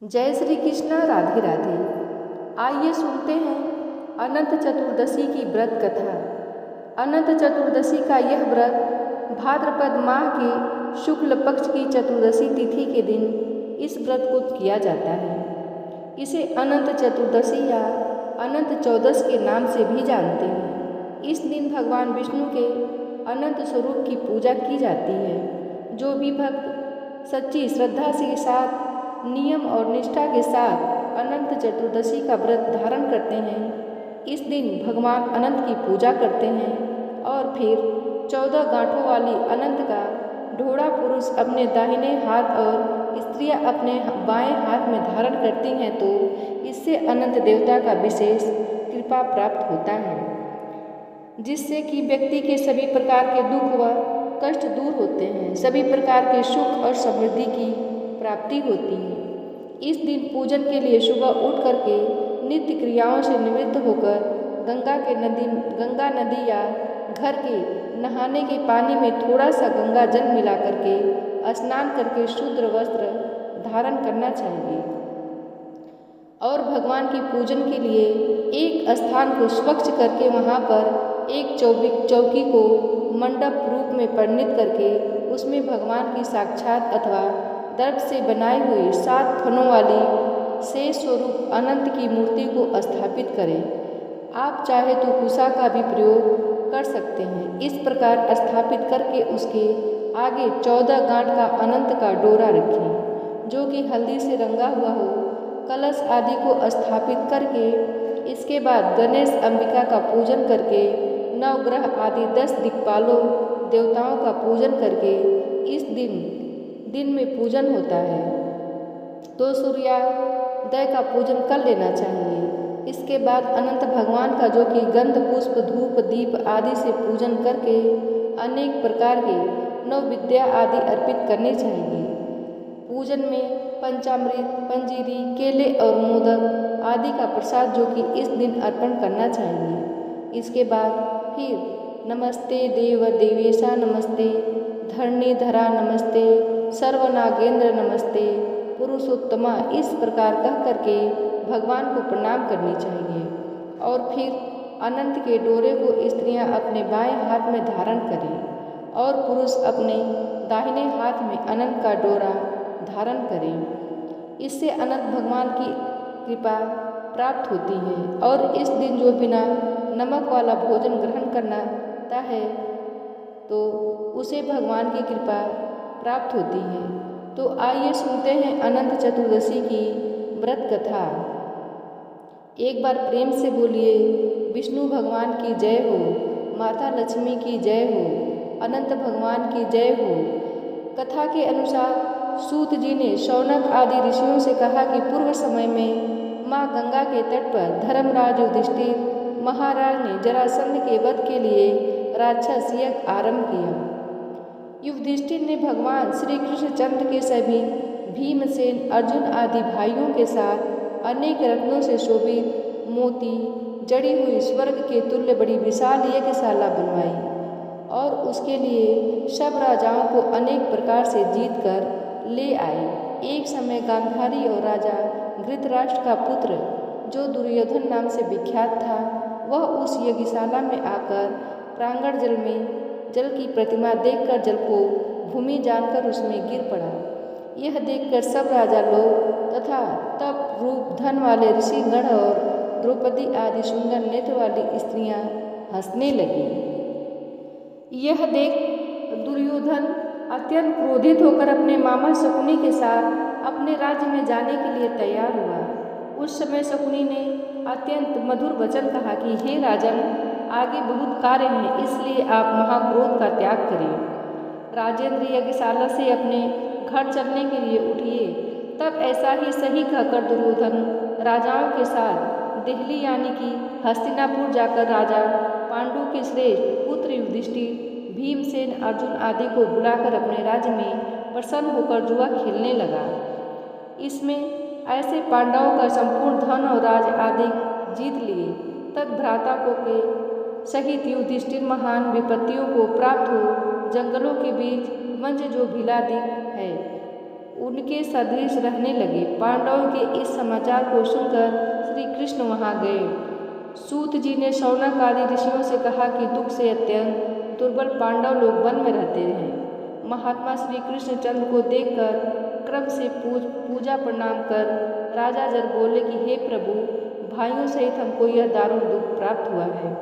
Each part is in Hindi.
जय श्री कृष्णा। राधे राधे। आइए सुनते हैं अनंत चतुर्दशी की व्रत कथा। अनंत चतुर्दशी का यह व्रत भाद्रपद माह के शुक्ल पक्ष की चतुर्दशी तिथि के दिन इस व्रत को किया जाता है। इसे अनंत चतुर्दशी या अनंत चौदस के नाम से भी जानते हैं। इस दिन भगवान विष्णु के अनंत स्वरूप की पूजा की जाती है। जो भी भक्त सच्ची श्रद्धा के साथ नियम और निष्ठा के साथ अनंत चतुर्दशी का व्रत धारण करते हैं, इस दिन भगवान अनंत की पूजा करते हैं और फिर 14 गांठों वाली अनंत का ढोड़ा पुरुष अपने दाहिने हाथ और स्त्रियां अपने बाएं हाथ में धारण करती हैं, तो इससे अनंत देवता का विशेष कृपा प्राप्त होता है, जिससे कि व्यक्ति के सभी प्रकार के दुख व कष्ट दूर होते हैं, सभी प्रकार के सुख और समृद्धि की प्राप्ति होती है। इस दिन पूजन के लिए सुबह उठ करके नित्य क्रियाओं से निवृत्त होकर गंगा नदी या घर के नहाने के पानी में थोड़ा सा गंगा जल मिला करके स्नान करके शुद्ध वस्त्र धारण करना चाहिए और भगवान की पूजन के लिए एक स्थान को स्वच्छ करके वहाँ पर एक चौकी को मंडप रूप में परिणित करके उसमें भगवान की साक्षात अथवा दर्भ से बनाई हुई 7 फनों वाली शेष स्वरूप अनंत की मूर्ति को स्थापित करें। आप चाहे तो कुशा का भी प्रयोग कर सकते हैं। इस प्रकार स्थापित करके उसके आगे 14 गांठ का अनंत का डोरा रखें, जो कि हल्दी से रंगा हुआ हो। कलश आदि को स्थापित करके इसके बाद गणेश अंबिका का पूजन करके नवग्रह आदि 10 दिक्पालों देवताओं का पूजन करके इस दिन में पूजन होता है तो सूर्योदय का पूजन कर लेना चाहिए। इसके बाद अनंत भगवान का, जो कि गंध पुष्प धूप दीप आदि से पूजन करके अनेक प्रकार के नवविद्या आदि अर्पित करनी चाहिए। पूजन में पंचामृत पंजीरी केले और मोदक आदि का प्रसाद जो कि इस दिन अर्पण करना चाहिए। इसके बाद फिर नमस्ते देव देवेशा नमस्ते धरणीधरा नमस्ते सर्वनागेंद्र नमस्ते पुरुषोत्तमा इस प्रकार कह करके भगवान को प्रणाम करनी चाहिए और फिर अनंत के डोरे को स्त्रियां अपने बाएं हाथ में धारण करें और पुरुष अपने दाहिने हाथ में अनंत का डोरा धारण करें। इससे अनंत भगवान की कृपा प्राप्त होती है और इस दिन जो बिना नमक वाला भोजन ग्रहण करता है तो उसे भगवान की कृपा प्राप्त होती है। तो आइए सुनते हैं अनंत चतुर्दशी की व्रत कथा। एक बार प्रेम से बोलिए, विष्णु भगवान की जय हो, माता लक्ष्मी की जय हो, अनंत भगवान की जय हो। कथा के अनुसार सूत जी ने शौनक आदि ऋषियों से कहा कि पूर्व समय में माँ गंगा के तट पर धर्मराज युधिष्ठिर महाराज ने जरासंध के वध के लिए राक्षस यज्ञ आरंभ किया। युधिष्ठिर ने भगवान श्री कृष्णचंद्र के सभी भीमसेन अर्जुन आदि भाइयों के साथ अनेक रत्नों से शोभित मोती जड़ी हुई स्वर्ग के तुल्य बड़ी विशाल यज्ञशाला बनवाई और उसके लिए सब राजाओं को अनेक प्रकार से जीत कर ले आए। एक समय गांधारी और राजा धृतराष्ट्र का पुत्र, जो दुर्योधन नाम से विख्यात था, वह उस यज्ञशाला में आकर प्रांगण जल की प्रतिमा देखकर जल को भूमि जानकर उसमें गिर पड़ा। यह देखकर सब राजा लोग तथा तप रूप धन वाले ऋषिगण और द्रौपदी आदि सुंदर नेत्र वाली स्त्रियां हंसने लगी। यह देख दुर्योधन अत्यंत क्रोधित होकर अपने मामा शकुनी के साथ अपने राज्य में जाने के लिए तैयार हुआ। उस समय शकुनी ने अत्यंत मधुर वचन कहा कि हे राजन, आगे बहुत कार्य हैं, इसलिए आप महाक्रोध का त्याग करें। राजेंद्र यज्ञशाला से अपने घर चलने के लिए उठिए। तब ऐसा ही सही कहकर दुर्योधन राजाओं के साथ दिल्ली यानी कि हस्तिनापुर जाकर राजा पांडु के श्रेष्ठ पुत्र युधिष्ठिर भीमसेन अर्जुन आदि को बुलाकर अपने राज्य में प्रसन्न होकर जुआ खेलने लगा। इसमें ऐसे पांडवों का संपूर्ण धन और राज आदि जीत लिए। तब भ्राता को के सहित युधिष्ठिर महान विपत्तियों को प्राप्त हो जंगलों के बीच वंश जो भीलादिक है उनके सदृश रहने लगे। पांडवों के इस समाचार को सुनकर श्री कृष्ण वहाँ गए। सूत जी ने शौनक आदि ऋषियों से कहा कि दुख से अत्यंत दुर्बल पांडव लोग वन में रहते हैं। महात्मा श्री कृष्णचंद्र को देखकर क्रम से पूजा प्रणाम कर राजा जर बोले कि हे प्रभु, भाइयों सहित हमको यह दारुण दुख प्राप्त हुआ है।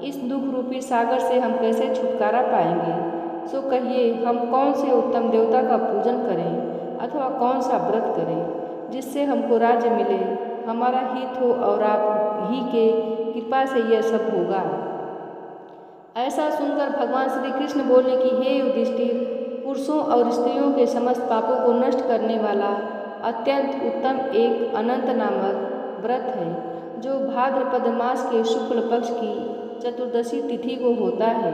इस दुख रूपी सागर से हम कैसे छुटकारा पाएंगे? सो कहिए, हम कौन से उत्तम देवता का पूजन करें अथवा कौन सा व्रत करें जिससे हमको राज्य मिले, हमारा हित हो और आप ही के कृपा से यह सब होगा। ऐसा सुनकर भगवान श्री कृष्ण बोले कि हे युधिष्ठिर, पुरुषों और स्त्रियों के समस्त पापों को नष्ट करने वाला अत्यंत उत्तम एक अनंत नामक व्रत है, जो भाद्रपद मास के शुक्ल पक्ष की चतुर्दशी तिथि को होता है।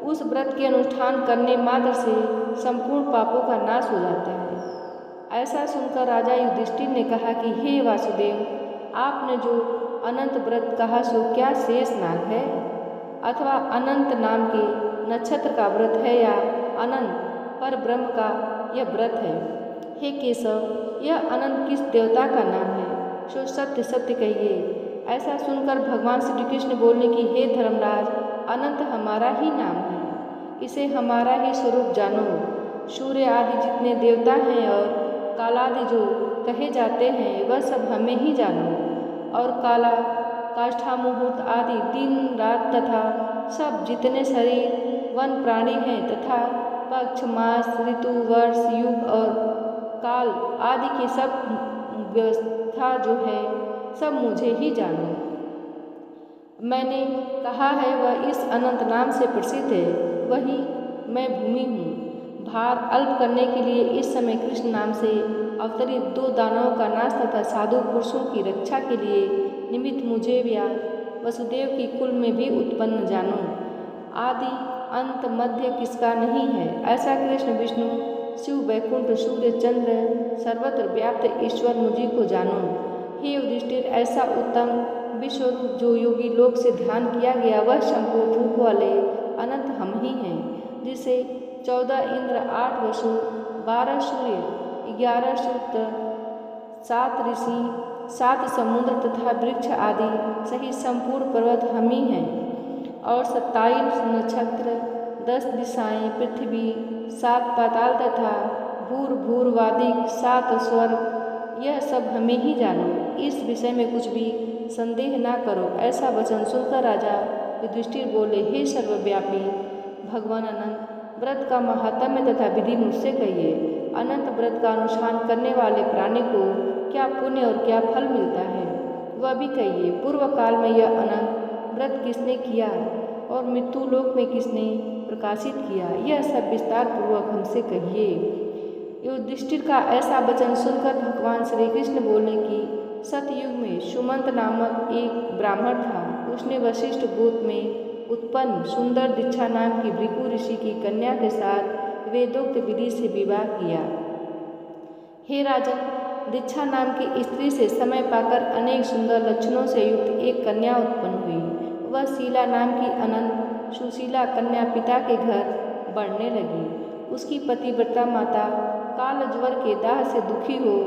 उस व्रत के अनुष्ठान करने मात्र से संपूर्ण पापों का नाश हो जाता है। ऐसा सुनकर राजा युधिष्ठिर ने कहा कि हे वासुदेव, आपने जो अनंत व्रत कहा सो क्या शेष नाग है अथवा अनंत नाम के नक्षत्र का व्रत है या अनंत पर ब्रह्म का यह व्रत है? हे केशव, यह अनंत किस देवता का नाम है? सो सत्य सत्य कहिए। ऐसा सुनकर भगवान श्री कृष्ण बोलने की हे धर्मराज, अनंत हमारा ही नाम है, इसे हमारा ही स्वरूप जानो। सूर्य आदि जितने देवता हैं और कालादि जो कहे जाते हैं वह सब हमें ही जानो। और काला, काष्ठा, मुहूर्त आदि दिन रात तथा सब जितने शरीर वन प्राणी हैं तथा पक्ष, मास, ऋतु, वर्ष, युग और काल आदि की सब व्यवस्था जो है सब मुझे ही जानो। मैंने कहा है वह इस अनंत नाम से प्रसिद्ध है, वही मैं भूमि हूँ। भार अल्प करने के लिए इस समय कृष्ण नाम से अवतरित 2 दानवों का नाश तथा साधु पुरुषों की रक्षा के लिए निमित्त मुझे या वसुदेव की कुल में भी उत्पन्न जानो। आदि अंत मध्य किसका नहीं है, ऐसा कृष्ण, विष्णु, शिव, वैकुंठ, सूर्य, चंद्र सर्वत्र व्याप्त ईश्वर मुझी को जानो। हे युधिष्ठिर, ऐसा उत्तम विश्वरूप जो योगी लोक से ध्यान किया गया वह शंभु भूख वाले अनंत हम ही हैं, जिसे 14 इंद्र, 8 वसु, 12 सूर्य, 11 सूत्र, 7 ऋषि, 7 समुद्र तथा वृक्ष आदि सहित संपूर्ण पर्वत हम ही हैं। और 27 नक्षत्र, 10 दिशाएं, पृथ्वी, 7 पाताल तथा भूर्भुवस्वादिक 7 स्वर्ग, यह सब हमें ही जानो। इस विषय में कुछ भी संदेह ना करो। ऐसा वचन सुनकर राजा युधिष्ठिर बोले, हे सर्वव्यापी भगवान अनंत, व्रत का महात्म्य तथा विधि मुझसे कहिए। अनंत व्रत का अनुष्ठान करने वाले प्राणी को क्या पुण्य और क्या फल मिलता है, वह भी कहिए। पूर्व काल में यह अनंत व्रत किसने किया और मृत्यु लोक में किसने प्रकाशित किया, यह सब विस्तार पूर्वक हमसे कहिए। युधिष्ठिर का ऐसा वचन सुनकर भगवान श्री कृष्ण बोले कि सतयुग में सुमंत नामक एक ब्राह्मण था। उसने वशिष्ठ गोत्र में उत्पन्न सुंदर दीक्षा नाम की भृगु ऋषि की कन्या के साथ वेदोक्त विधि से विवाह किया। हे राजन, दीक्षा नाम की स्त्री से समय पाकर अनेक सुंदर लक्षणों से युक्त एक कन्या उत्पन्न हुई। वह शीला नाम की अनंत सुशीला कन्या पिता के घर बढ़ने लगी। उसकी पतिव्रता माता काल ज्वर के दाह से दुखी हो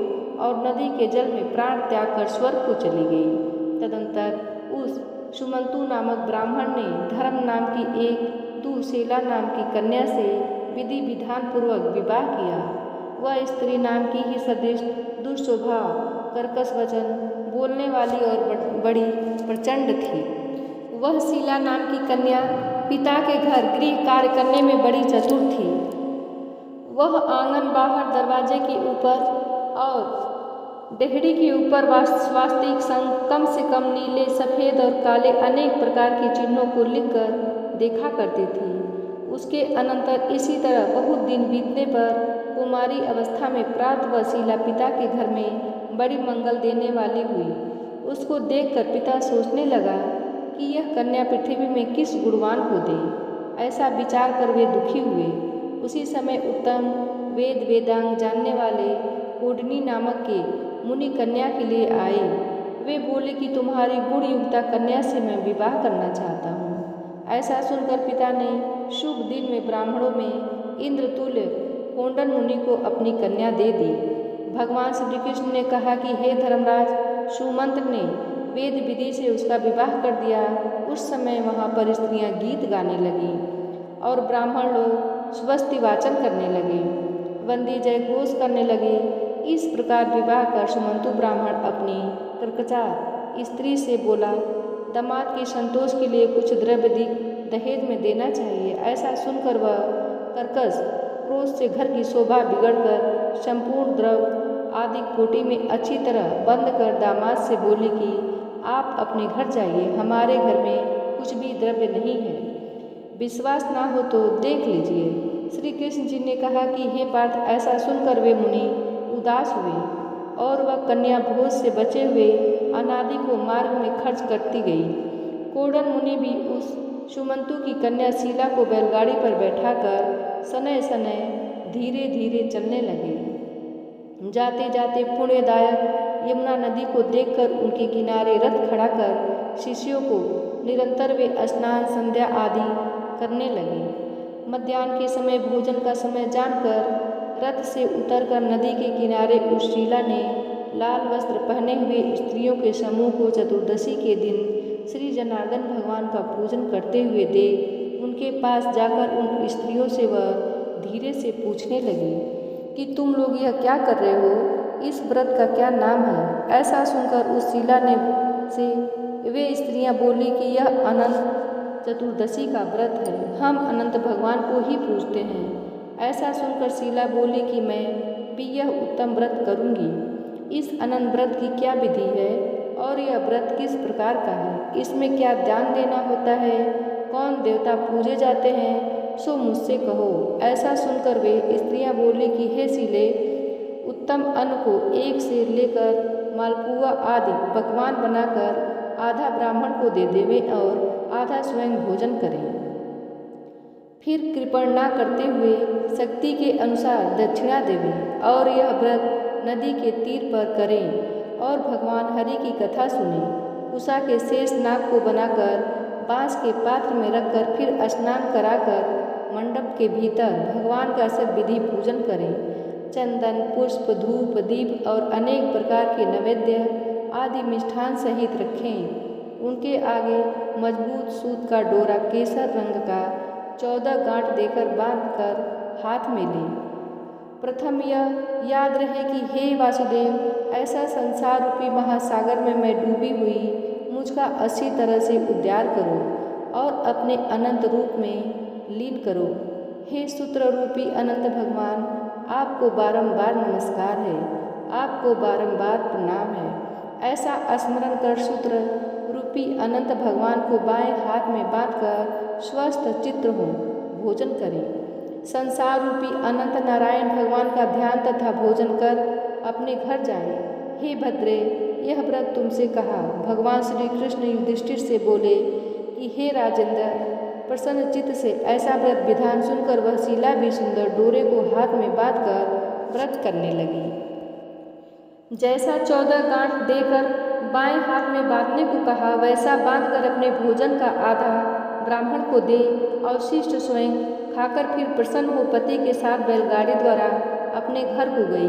और नदी के जल में प्राण त्याग कर स्वर्ग को चली गई। तदंतर उस सुमंतु नामक ब्राह्मण ने धर्म नाम की एक दुशीला नाम की कन्या से विधि विधान पूर्वक विवाह किया। वह स्त्री नाम की ही सदृश दुस्वभाव, कर्कश वचन बोलने वाली और बड़ी प्रचंड थी। वह शीला नाम की कन्या पिता के घर गृह कार्य करने में बड़ी चतुर थी। वह आंगन बाहर दरवाजे के ऊपर और डेहरी के ऊपर स्वास्तिक संग कम से कम नीले, सफ़ेद और काले अनेक प्रकार के चिन्हों को लिखकर देखा करती थी। उसके अनंतर इसी तरह बहुत दिन बीतने पर कुमारी अवस्था में प्रातः वह शीला पिता के घर में बड़ी मंगल देने वाली हुई। उसको देखकर पिता सोचने लगा कि यह कन्या पृथ्वी में किस गुणवान को दे। ऐसा विचार कर वे दुखी हुए। उसी समय उत्तम वेद वेदांग जानने वाले कोडनी नामक के मुनि कन्या के लिए आए। वे बोले कि तुम्हारी गुण युक्ता कन्या से मैं विवाह करना चाहता हूँ। ऐसा सुनकर पिता ने शुभ दिन में ब्राह्मणों में इंद्रतुल्य कोंडन मुनि को अपनी कन्या दे दी। भगवान श्री कृष्ण ने कहा कि हे धर्मराज, सुमंत्र ने वेद विधि से उसका विवाह कर दिया। उस समय वहाँ पर स्त्रियाँ गीत गाने लगीं और ब्राह्मण लोग स्वस्ति वाचन करने लगे, वंदे जय घोष करने लगे। इस प्रकार विवाह कर सुमंतु ब्राह्मण अपनी कर्कचा स्त्री से बोला, दामाद के संतोष के लिए कुछ द्रव्य दहेज में देना चाहिए। ऐसा सुनकर वह कर्कश क्रोध से घर की शोभा बिगड़कर संपूर्ण द्रव्य आदि कोटी में अच्छी तरह बंद कर दामाद से बोली कि आप अपने घर जाइए, हमारे घर में कुछ भी द्रव्य नहीं है। विश्वास ना हो तो देख लीजिए। श्री कृष्ण जी ने कहा कि हे पार्थ, ऐसा सुनकर वे मुनि उदास हुए और वह कन्या भोज से बचे हुए अनादि को मार्ग में खर्च करती गई। कोंडन मुनि भी उस सुमंतु की कन्या शीला को बैलगाड़ी पर बैठाकर सनय सनय धीरे धीरे चलने लगे। जाते जाते पुण्यदायक यमुना नदी को देखकर उनके किनारे रथ खड़ा कर शिष्यों को निरंतर वे स्नान संध्या आदि करने लगे। मध्याह्न के समय भोजन का समय जानकर रथ से उतरकर नदी के किनारे उस शीला ने लाल वस्त्र पहने हुए स्त्रियों के समूह को चतुर्दशी के दिन श्री जनार्दन भगवान का पूजन करते हुए देख उनके पास जाकर उन स्त्रियों से वह धीरे से पूछने लगी कि तुम लोग यह क्या कर रहे हो, इस व्रत का क्या नाम है। ऐसा सुनकर उस शीला ने से वे स्त्रियां बोली कि यह अनंत चतुर्दशी का व्रत है, हम अनंत भगवान को ही पूजते हैं। ऐसा सुनकर शीला बोली कि मैं भी यह उत्तम व्रत करूंगी। इस अनंत व्रत की क्या विधि है और यह व्रत किस प्रकार का है, इसमें क्या ध्यान देना होता है, कौन देवता पूजे जाते हैं, सो मुझसे कहो। ऐसा सुनकर वे स्त्रियां बोली कि हे शीले, उत्तम अन्न को एक से लेकर मालपुआ आदि पकवान बनाकर आधा ब्राह्मण को दे देवें और आधा स्वयं भोजन करें। फिर कृपण ना करते हुए शक्ति के अनुसार दक्षिणा देवें और यह व्रत नदी के तीर पर करें और भगवान हरि की कथा सुनें। उषा के शेष नाग को बनाकर बांस के पात्र में रखकर फिर स्नान कराकर मंडप के भीतर भगवान का सब विधि पूजन करें। चंदन, पुष्प, धूप, दीप और अनेक प्रकार के नैवेद्य आदि मिष्ठान सहित रखें। उनके आगे मजबूत सूत का डोरा केसर रंग का 14 गांठ देकर बांधकर हाथ में लें। प्रथम यह याद रहे कि हे वासुदेव, ऐसा संसार रूपी महासागर में मैं डूबी हुई मुझका अच्छी तरह से उद्धार करो और अपने अनंत रूप में लीन करो। हे सूत्र रूपी अनंत भगवान, आपको बारंबार नमस्कार है, आपको बारंबार प्रणाम है। ऐसा स्मरण कर सूत्र रूपी अनंत भगवान को बाएं हाथ में बांधकर स्वस्थ चित्त हो भोजन करें। संसार रूपी अनंत नारायण भगवान का ध्यान तथा भोजन कर अपने घर जाएं। हे भद्रे, यह व्रत तुमसे कहा। भगवान श्री कृष्ण युधिष्ठिर से बोले कि हे राजेंद्र, प्रसन्न चित्त से ऐसा व्रत विधान सुनकर वह शीला भी सुंदर डोरे को हाथ में बांधकर व्रत करने लगी। जैसा 14 गांठ देकर बाएं हाथ में बांधने को कहा, वैसा बांधकर अपने भोजन का आधा ब्राह्मण को दे, अवशिष्ट स्वयं खाकर फिर प्रसन्न हो पति के साथ बैलगाड़ी द्वारा अपने घर को गई।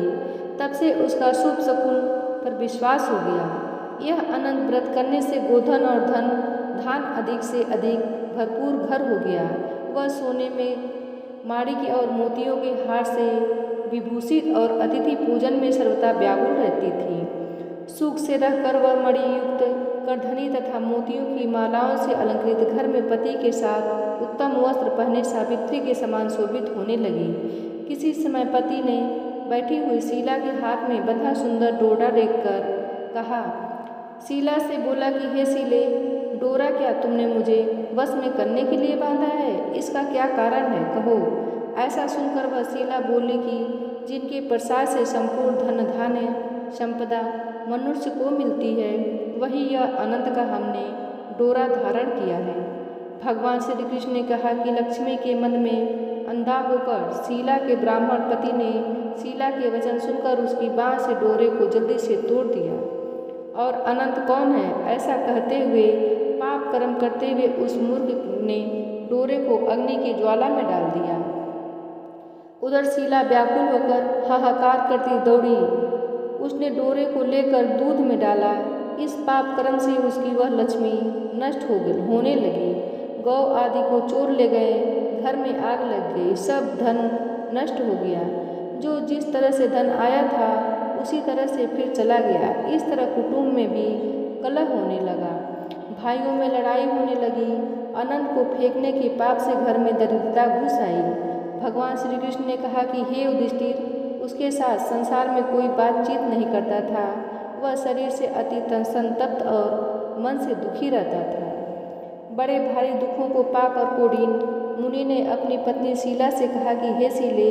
तब से उसका शुभ शकुन पर विश्वास हो गया। यह अनंत व्रत करने से गोधन और धान अधिक से अधिक भरपूर घर हो गया। वह सोने में माणिक्य और मोतियों के हार से विभूषित और अतिथि पूजन में सर्वथा व्याकुल रहती थी। सुख से रहकर वह मणियुक्त करधनी तथा मोतियों की मालाओं से अलंकृत घर में पति के साथ उत्तम वस्त्र पहने सावित्री के समान शोभित होने लगी। किसी समय पति ने बैठी हुई शीला के हाथ में बंधा सुंदर डोरा देखकर कहा, शीला से बोला कि हे शीले, डोरा क्या तुमने मुझे वश में करने के लिए बांधा है? इसका क्या कारण है, कहो। ऐसा सुनकर वह शीला बोली कि जिनके प्रसाद से संपूर्ण धन धान्य संपदा मनुष्य को मिलती है, वही यह अनंत का हमने डोरा धारण किया है। भगवान श्री कृष्ण ने कहा कि लक्ष्मी के मन में अंधा होकर शीला के ब्राह्मण पति ने शीला के वचन सुनकर उसकी बाँह से डोरे को जल्दी से तोड़ दिया। और अनंत कौन है, ऐसा कहते हुए पाप कर्म करते हुए उस मूर्ख ने डोरे को अग्नि की ज्वाला में डाल दिया। उधर शीला व्याकुल होकर हाहाकार करती दौड़ी। उसने डोरे को लेकर दूध में डाला। इस पाप कर्म से उसकी वह लक्ष्मी नष्ट होने लगी। गौ आदि को चोर ले गए, घर में आग लग गई, सब धन नष्ट हो गया। जो जिस तरह से धन आया था उसी तरह से फिर चला गया। इस तरह कुटुंब में भी कलह होने लगा, भाइयों में लड़ाई होने लगी। अनंत को फेंकने के पाप से घर में दरिद्रता घुस आई। भगवान श्री कृष्ण ने कहा कि हे युधिष्ठिर, उसके साथ संसार में कोई बातचीत नहीं करता था। वह शरीर से अति संतप्त और मन से दुखी रहता था। बड़े भारी दुखों को पाकर कौंडिन्य मुनि ने अपनी पत्नी शीला से कहा कि हे शीले,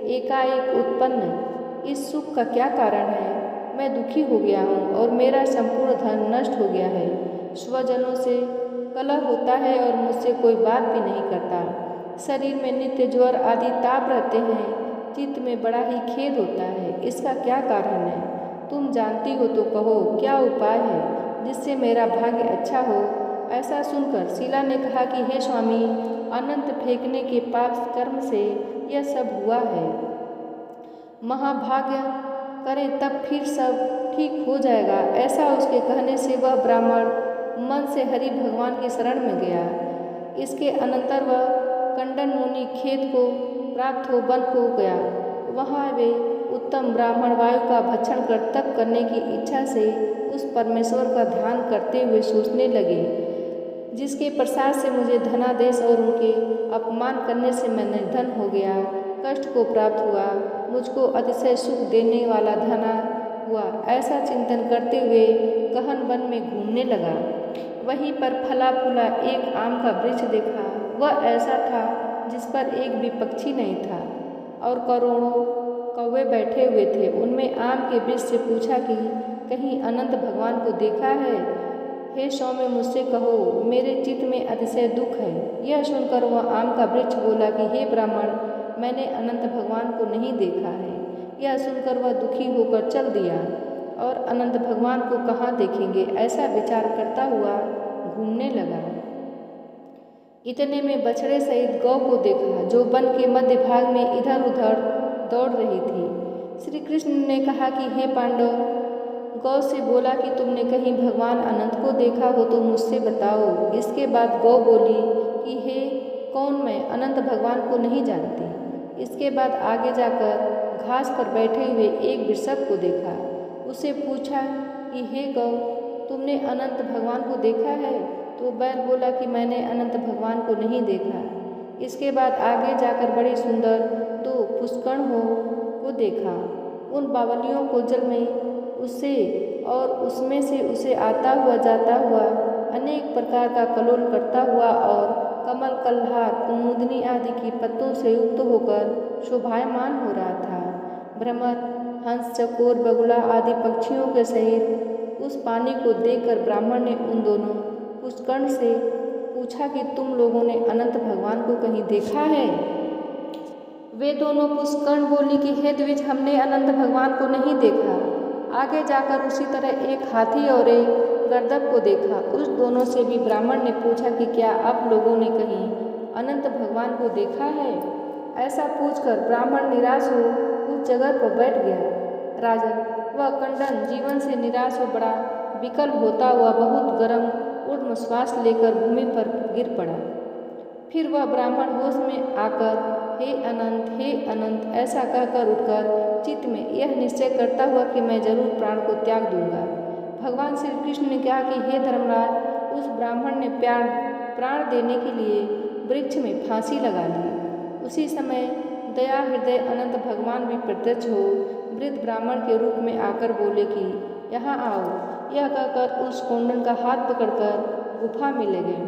एकाएक उत्पन्न इस सुख का क्या कारण है? मैं दुखी हो गया हूँ और मेरा संपूर्ण धन नष्ट हो गया है। स्वजनों से कलह होता है और मुझसे कोई बात भी नहीं करता। शरीर में नित्य ज्वर आदि ताप रहते हैं। चित्त में बड़ा ही खेद होता है। इसका क्या कारण है? तुम जानती हो तो कहो, क्या उपाय है जिससे मेरा भाग्य अच्छा हो? ऐसा सुनकर शीला ने कहा कि हे स्वामी, अनंत फेंकने के पाप कर्म से यह सब हुआ है। महाभाग्य करें तब फिर सब ठीक हो जाएगा। ऐसा उसके कहने से वह ब्राह्मण मन से हरि भगवान की शरण में गया। इसके अनंतर वह कंडन मुनि खेत को प्राप्त हो वन को गया। वहाँ वे उत्तम ब्राह्मण वायु का भक्षण कर तप करने की इच्छा से उस परमेश्वर का ध्यान करते हुए सोचने लगे, जिसके प्रसाद से मुझे धनादेश और उनके अपमान करने से मैं निर्धन हो गया, कष्ट को प्राप्त हुआ, मुझको अतिशय सुख देने वाला धना हुआ। ऐसा चिंतन करते हुए गहन वन में घूमने लगा। वहीं पर फला फूला एक आम का वृक्ष देखा। वह ऐसा था जिस पर एक भी पक्षी नहीं था और करोड़ों कौवे बैठे हुए थे। उनमें आम के वृक्ष से पूछा कि कहीं अनंत भगवान को देखा है? हे सौम्य, मुझसे कहो, मेरे चित्त में अतिशय दुख है। यह सुनकर वह आम का वृक्ष बोला कि हे ब्राह्मण, मैंने अनंत भगवान को नहीं देखा है। यह सुनकर वह दुखी होकर चल दिया और अनंत भगवान को कहाँ देखेंगे, ऐसा विचार करता हुआ घूमने लगा। इतने में बछड़े सहित गौ को देखा, जो वन के मध्य भाग में इधर उधर दौड़ रही थी। श्री कृष्ण ने कहा कि हे पांडव, गौ से बोला कि तुमने कहीं भगवान अनंत को देखा हो तो मुझसे बताओ। इसके बाद गौ बोली कि हे कौन, मैं अनंत भगवान को नहीं जानती। इसके बाद आगे जाकर घास पर बैठे हुए एक वृषभ को देखा। उसे पूछा कि हे गौ, तुमने अनंत भगवान को देखा है? तो बैल बोला कि मैंने अनंत भगवान को नहीं देखा। इसके बाद आगे जाकर बड़ी सुंदर दो पुष्करणों को देखा। उन बावलियों को जल में उससे और उसमें से उसे आता हुआ जाता हुआ अनेक प्रकार का कलोल करता हुआ और कमल, कल्हार, कुमुदनी आदि की पत्तों से युक्त होकर शोभायमान हो रहा था। भ्रमर, हंस, चकोर, बगुला आदि पक्षियों के सहित उस पानी को देखकर ब्राह्मण ने उन दोनों पुष्कर्ण से पूछा कि तुम लोगों ने अनंत भगवान को कहीं देखा है? वे दोनों पुष्कर्ण बोली कि हे द्विज, हमने अनंत भगवान को नहीं देखा। आगे जाकर उसी तरह एक हाथी और एक गर्दभ को देखा। उस दोनों से भी ब्राह्मण ने पूछा कि क्या आप लोगों ने कहीं अनंत भगवान को देखा है? ऐसा पूछकर ब्राह्मण निराश हो उस जगह पर बैठ गया। राजन, वह कंडन जीवन से निराश हो बड़ा विकल होता हुआ बहुत गर्म ऊर्ध्व श्वास लेकर भूमि पर गिर पड़ा। फिर वह ब्राह्मण होश में आकर हे अनंत ऐसा कहकर उठकर चित्त में यह निश्चय करता हुआ कि मैं जरूर प्राण को त्याग दूंगा। भगवान श्री कृष्ण ने कहा कि हे धर्मराज, उस ब्राह्मण ने प्राण देने के लिए वृक्ष में फांसी लगा ली। उसी समय दया हृदय अनंत भगवान भी प्रत्यक्ष हो वृद्ध ब्राह्मण के रूप में आकर बोले कि यहाँ आओ। यह कहकर उस कुंडन का हाथ पकड़कर गुफा में ले गए।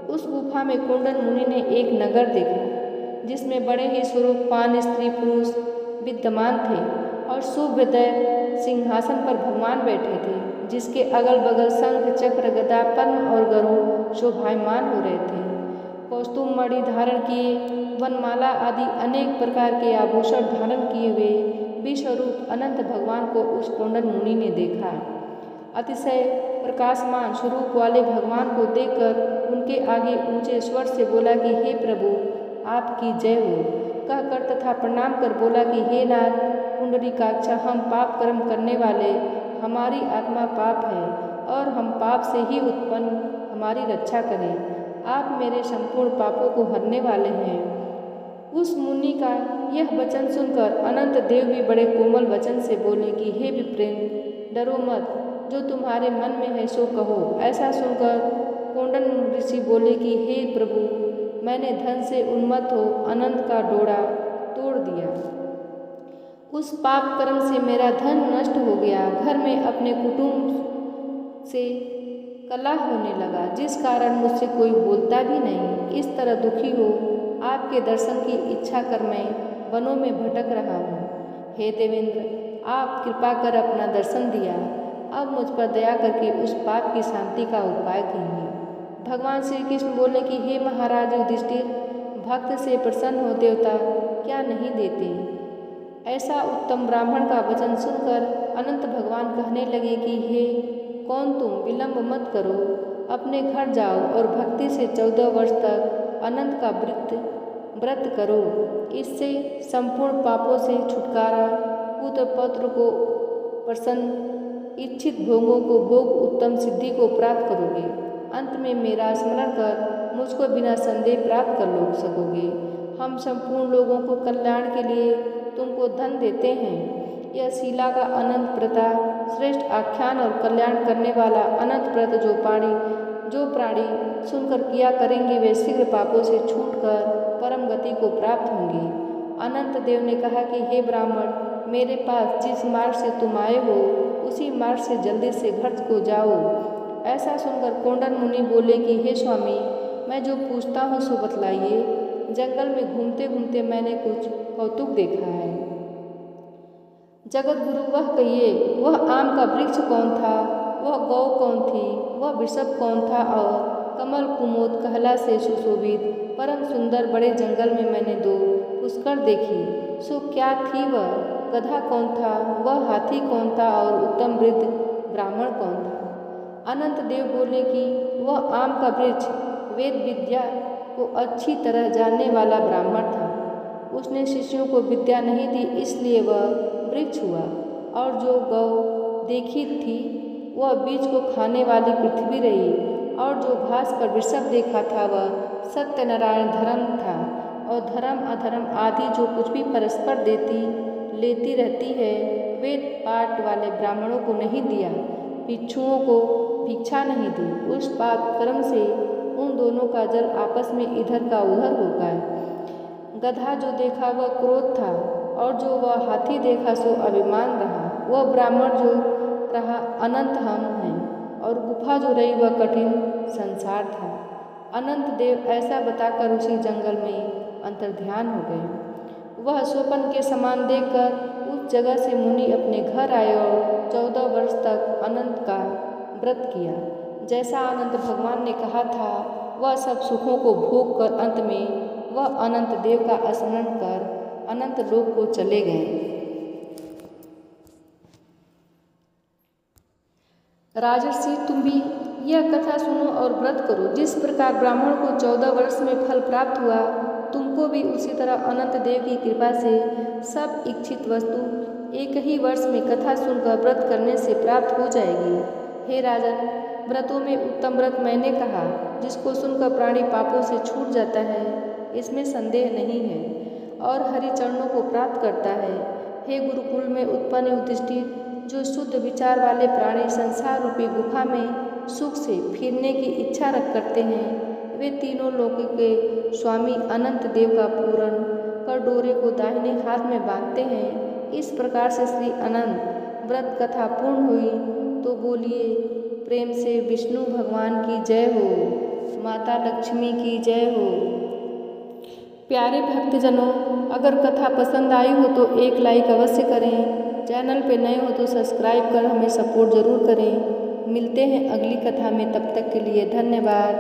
उस गुफा में कुंडन मुनि ने एक नगर देखा, जिसमें बड़े ही स्वरूपवान स्त्री पुरुष विद्यमान थे और सुभृदय सिंहासन पर भगवान बैठे थे, जिसके अगल बगल शंख, चक्र, गदा, पद्म और गरुड़ शोभायमान हो रहे थे। कौस्तुभ मणि धारण किए, वनमाला आदि अनेक प्रकार के आभूषण धारण किए हुए विश्वरूप अनंत भगवान को उस कुंडन मुनि ने देखा। अतिशय प्रकाशमान स्वरूप वाले भगवान को देखकर उनके आगे ऊंचे स्वर से बोला कि हे प्रभु, आपकी जय हो। कहकर तथा प्रणाम कर बोला कि हे नाथ पुंडरीकाक्षा, हम पाप कर्म करने वाले, हमारी आत्मा पाप है और हम पाप से ही उत्पन्न, हमारी रक्षा करें। आप मेरे संपूर्ण पापों को हरने वाले हैं। उस मुनि का यह वचन सुनकर अनंत देव भी बड़े कोमल वचन से बोले कि हे विप्रेंद्र, डरो मत, जो तुम्हारे मन में है सो कहो। ऐसा सुनकर कोंडन ऋषि बोले कि हे प्रभु, मैंने धन से उन्मत्त हो अनंत का डोरा तोड़ दिया। उस पाप कर्म से मेरा धन नष्ट हो गया। घर में अपने कुटुंब से कलह होने लगा, जिस कारण मुझसे कोई बोलता भी नहीं। इस तरह दुखी हो आपके दर्शन की इच्छा कर मैं वनों में भटक रहा हूँ। हे देवेंद्र, आप कृपा कर अपना दर्शन दिया, अब मुझ पर दया करके उस पाप की शांति का उपाय कीजिए। भगवान श्री कृष्ण बोले कि हे महाराज युधिष्ठिर, भक्त से प्रसन्न हो देवता क्या नहीं देते। ऐसा उत्तम ब्राह्मण का वचन सुनकर अनंत भगवान कहने लगे कि हे कौन तुम, विलंब मत करो, अपने घर जाओ और भक्ति से 14 वर्ष तक अनंत का व्रत करो। इससे संपूर्ण पापों से छुटकारा, पुत्र पौत्र को प्रसन्न, इच्छित भोगों को भोग, उत्तम सिद्धि को प्राप्त करोगे। अंत में मेरा स्मरण कर मुझको बिना संदेह प्राप्त कर सकोगे। हम संपूर्ण लोगों को कल्याण के लिए तुमको धन देते हैं। यह शीला का अनंत प्रता श्रेष्ठ आख्यान और कल्याण करने वाला अनंत व्रत जो प्राणी सुनकर किया करेंगे वे शीघ्र पापों से छूटकर परम गति को प्राप्त होंगे। अनंत देव ने कहा कि हे ब्राह्मण, मेरे पास जिस मार्ग से तुम आए हो उसी मार्ग से जल्दी से घर को जाओ। ऐसा सुनकर कोंडन मुनि बोले कि हे स्वामी, मैं जो पूछता हूँ सो बतलाइए। जंगल में घूमते घूमते मैंने कुछ कौतुक देखा है। जगत गुरु वह कहिए, वह आम का वृक्ष कौन था, वह गौ कौन थी, वह वृषभ कौन था, और कमल कुमोद कहला से सुशोभित परम सुंदर बड़े जंगल में मैंने 2 पुष्कर देखी। सो क्या थी वह? गधा कौन था, वह हाथी कौन था, और उत्तम वृद्ध ब्राह्मण कौन था? अनंत देव बोले कि वह आम का वृक्ष वेद विद्या को अच्छी तरह जानने वाला ब्राह्मण था। उसने शिष्यों को विद्या नहीं दी, इसलिए वह वृक्ष हुआ। और जो गौ देखी थी वह बीज को खाने वाली पृथ्वी रही, और जो घास पर वृषभ देखा था वह सत्यनारायण धर्म था। और धर्म अधर्म आदि जो कुछ भी परस्पर लेती रहती है, वेद पाठ वाले ब्राह्मणों को नहीं दिया, भिक्षुओं को भिक्षा नहीं दी। उस पाप कर्म से उन दोनों का जल आपस में इधर का उधर हो गया। गधा जो देखा वह क्रोध था, और जो वह हाथी देखा सो अभिमान रहा। वह ब्राह्मण जो रहा अनंत हम हैं, और गुफा जो रही वह कठिन संसार था। अनंत देव ऐसा बताकर उसी जंगल में अंतर्ध्यान हो गए। वह स्वप्न के समान देखकर उस जगह से मुनि अपने घर आए और 14 वर्ष तक अनंत का व्रत किया। जैसा अनंत भगवान ने कहा था वह सब सुखों को भोग कर अंत में वह अनंत देव का स्मरण कर अनंत लोक को चले गए। राजर्षि, तुम भी यह कथा सुनो और व्रत करो। जिस प्रकार ब्राह्मण को 14 वर्ष में फल प्राप्त हुआ, तुमको भी उसी तरह अनंत देव की कृपा से सब इच्छित वस्तु एक ही वर्ष में कथा सुनकर व्रत करने से प्राप्त हो जाएगी। हे राजन, व्रतों में उत्तम व्रत मैंने कहा, जिसको सुनकर प्राणी पापों से छूट जाता है, इसमें संदेह नहीं है, और हरि चरणों को प्राप्त करता है। हे गुरुकुल में उत्पन्न युधिष्ठिर, जो शुद्ध विचार वाले प्राणी संसार रूपी गुफा में सुख से फिरने की इच्छा करते हैं, वे तीनों लोकों के स्वामी अनंत देव का पूरण कर डोरे को दाहिने हाथ में बांधते हैं। इस प्रकार से श्री अनंत व्रत कथा पूर्ण हुई। तो बोलिए प्रेम से विष्णु भगवान की जय हो, माता लक्ष्मी की जय हो। प्यारे भक्तजनों, अगर कथा पसंद आई हो तो एक लाइक अवश्य करें। चैनल पे नए हो तो सब्सक्राइब कर हमें सपोर्ट ज़रूर करें। मिलते हैं अगली कथा में, तब तक के लिए धन्यवाद।